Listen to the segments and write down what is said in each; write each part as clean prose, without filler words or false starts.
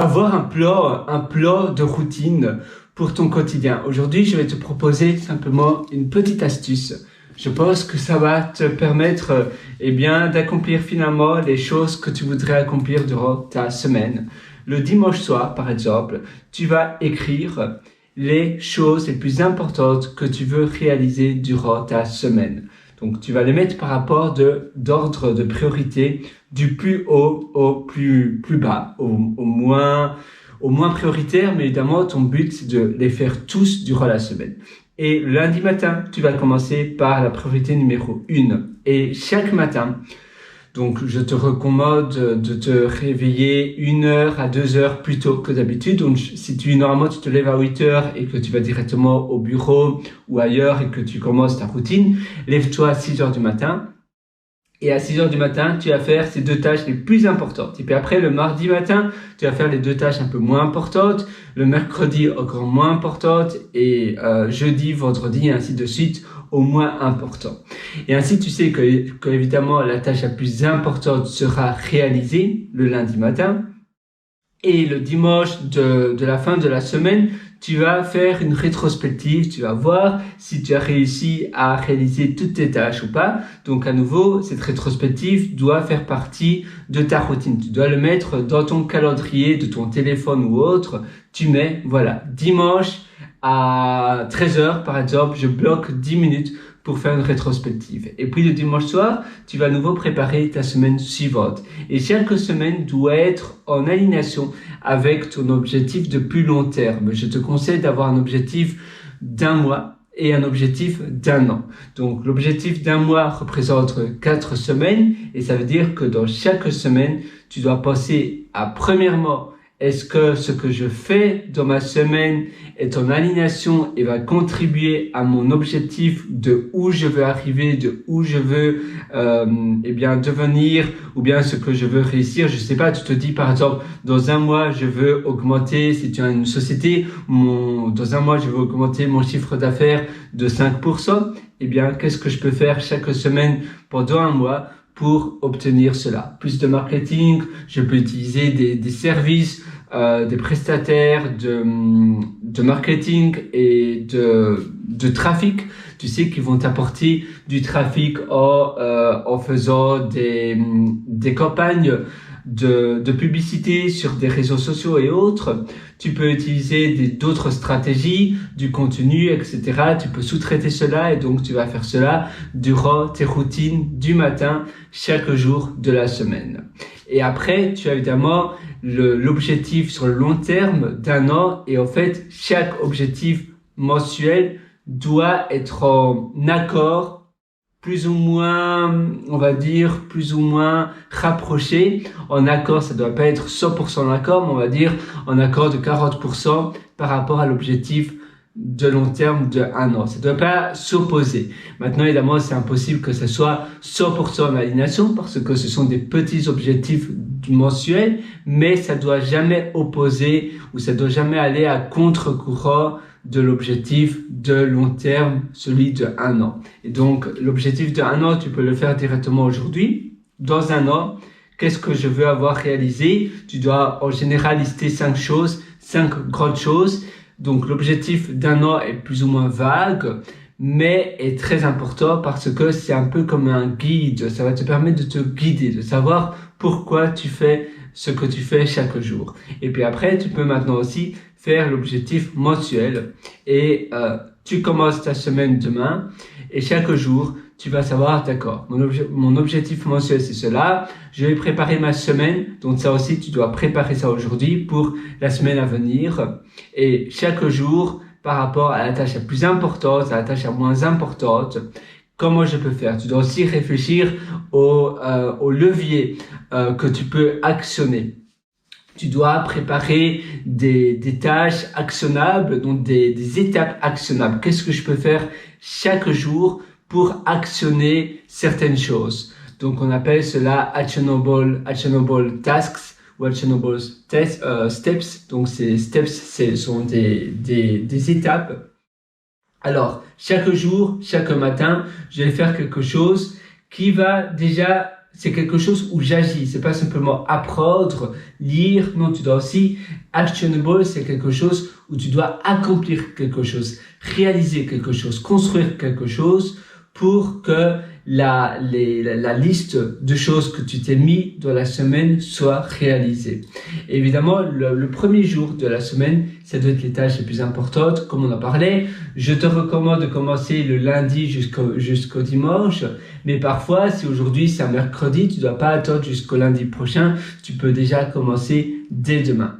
avoir un plan de routine pour ton quotidien. Aujourd'hui, je vais te proposer simplement une petite astuce. Je pense que ça va te permettre, d'accomplir finalement les choses que tu voudrais accomplir durant ta semaine. Le dimanche soir, par exemple, tu vas écrire les choses les plus importantes que tu veux réaliser durant ta semaine. Donc, tu vas les mettre par rapport d'ordre de priorité du plus haut au plus bas, au moins prioritaire, mais évidemment, ton but, c'est de les faire tous durant la semaine. Et lundi matin, tu vas commencer par la priorité numéro 1. Et chaque matin, donc je te recommande de te réveiller 1 heure à 2 heures plus tôt que d'habitude. Donc si normalement tu te lèves à 8 heures et que tu vas directement au bureau ou ailleurs et que tu commences ta routine, lève-toi à 6 heures du matin. Et à 6 heures du matin, tu vas faire ces 2 tâches les plus importantes. Et puis après, le mardi matin, tu vas faire les 2 tâches un peu moins importantes. Le mercredi, encore moins importantes. Et jeudi, vendredi, et ainsi de suite, au moins important. Et ainsi, tu sais que évidemment, la tâche la plus importante sera réalisée le lundi matin. Et le dimanche de la fin de la semaine, tu vas faire une rétrospective, tu vas voir si tu as réussi à réaliser toutes tes tâches ou pas. Donc à nouveau, cette rétrospective doit faire partie de ta routine. Tu dois le mettre dans ton calendrier de ton téléphone ou autre. Tu mets, voilà, dimanche à 13 heures par exemple, je bloque 10 minutes pour faire une rétrospective. Et puis le dimanche soir, tu vas à nouveau préparer ta semaine suivante. Et chaque semaine doit être en alignation avec ton objectif de plus long terme. Je te conseille d'avoir un objectif d'1 mois et un objectif d'1 an. Donc l'objectif d'1 mois représente 4 semaines et ça veut dire que dans chaque semaine, tu dois penser à premièrement, est-ce que ce que je fais dans ma semaine est en alignation et va contribuer à mon objectif de où je veux arriver, de où je veux devenir, ou bien ce que je veux réussir. Je sais pas, tu te dis par exemple, dans 1 mois, je veux augmenter, si tu as une société, dans 1 mois, je veux augmenter mon chiffre d'affaires de 5%. Eh bien, qu'est-ce que je peux faire chaque semaine pendant 1 mois pour obtenir cela? Plus de marketing, je peux utiliser des services, des prestataires de marketing et de trafic, tu sais, qui vont t'apporter du trafic en faisant des campagnes de publicité sur des réseaux sociaux et autres. Tu peux utiliser d'autres stratégies, du contenu, etc. Tu peux sous-traiter cela et donc tu vas faire cela durant tes routines du matin, chaque jour de la semaine. Et après, tu as évidemment l'objectif sur le long terme d'1 an et en fait, chaque objectif mensuel doit être en accord plus ou moins, on va dire, plus ou moins rapproché. En accord, ça doit pas être 100% en accord, mais on va dire en accord de 40% par rapport à l'objectif de long terme de 1 an. Ça doit pas s'opposer. Maintenant, évidemment, c'est impossible que ça soit 100% en alignation parce que ce sont des petits objectifs mensuels, mais ça doit jamais opposer ou ça doit jamais aller à contre-courant de l'objectif de long terme, celui de 1 an. Et donc, l'objectif de 1 an, tu peux le faire directement aujourd'hui. Dans 1 an, qu'est-ce que je veux avoir réalisé? Tu dois en général lister 5 choses, 5 grandes choses. Donc, l'objectif d'1 an est plus ou moins vague, mais est très important parce que c'est un peu comme un guide. Ça va te permettre de te guider, de savoir pourquoi tu fais ce que tu fais chaque jour. Et puis après, tu peux maintenant aussi faire l'objectif mensuel et tu commences ta semaine demain et chaque jour, tu vas savoir, d'accord, mon objectif mensuel, c'est cela. Je vais préparer ma semaine. Donc ça aussi, tu dois préparer ça aujourd'hui pour la semaine à venir. Et chaque jour, par rapport à la tâche la plus importante, à la tâche la moins importante, comment je peux faire? Tu dois aussi réfléchir au levier que tu peux actionner. Tu dois préparer des tâches actionnables, donc des étapes actionnables. Qu'est-ce que je peux faire chaque jour pour actionner certaines choses? Donc, on appelle cela actionable tasks ou actionable steps. Donc, ces steps, ce sont des étapes. Alors, chaque jour, chaque matin, je vais faire quelque chose qui va déjà c'est quelque chose où j'agis. C'est pas simplement apprendre, lire. Non, tu dois aussi actionable. C'est quelque chose où tu dois accomplir quelque chose, réaliser quelque chose, construire quelque chose pour que la liste de choses que tu t'es mis dans la semaine soit réalisée. Évidemment, le premier jour de la semaine, ça doit être les tâches les plus importantes, comme on en parlait. Je te recommande de commencer le lundi jusqu'au dimanche, mais parfois, si aujourd'hui c'est un mercredi, tu dois pas attendre jusqu'au lundi prochain, tu peux déjà commencer dès demain.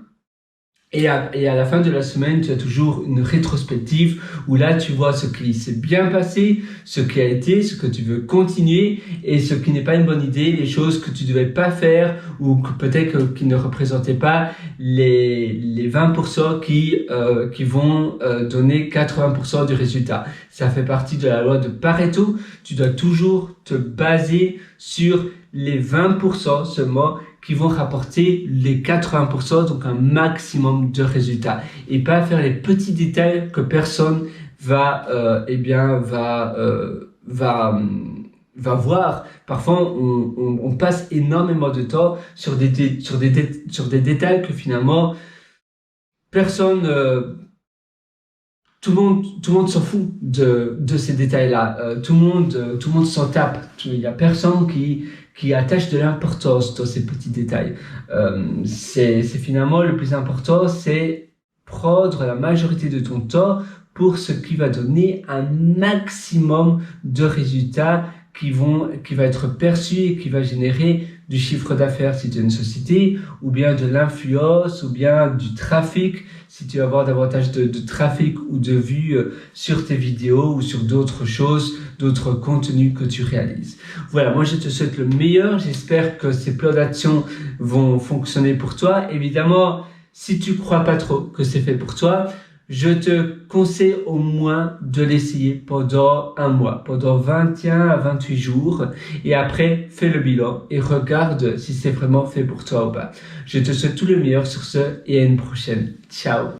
Et à la fin de la semaine, tu as toujours une rétrospective où là, tu vois ce qui s'est bien passé, ce qui a été, ce que tu veux continuer et ce qui n'est pas une bonne idée, les choses que tu devais pas faire ou que peut-être qui ne représentaient pas les 20% qui vont donner 80% du résultat. Ça fait partie de la loi de Pareto. Tu dois toujours te baser sur les 20% seulement qui vont rapporter les 80%, donc un maximum de résultats. Et pas faire les petits détails que personne va voir. Parfois, on passe énormément de temps sur des détails que finalement personne, tout le monde s'en fout de ces détails-là. Tout le monde s'en tape. Il y a personne qui attache de l'importance dans ces petits détails. C'est finalement le plus important, c'est prendre la majorité de ton temps pour ce qui va donner un maximum de résultats qui va être perçu et qui va générer du chiffre d'affaires si tu es une société, ou bien de l'influence, ou bien du trafic, si tu vas avoir davantage de trafic ou de vues sur tes vidéos ou sur d'autres choses, d'autres contenus que tu réalises. Voilà, moi je te souhaite le meilleur, j'espère que ces plans d'action vont fonctionner pour toi. Évidemment, si tu crois pas trop que c'est fait pour toi, je te conseille au moins de l'essayer pendant un mois, pendant 21 à 28 jours. Et après, fais le bilan et regarde si c'est vraiment fait pour toi ou pas. Je te souhaite tout le meilleur sur ce et à une prochaine. Ciao!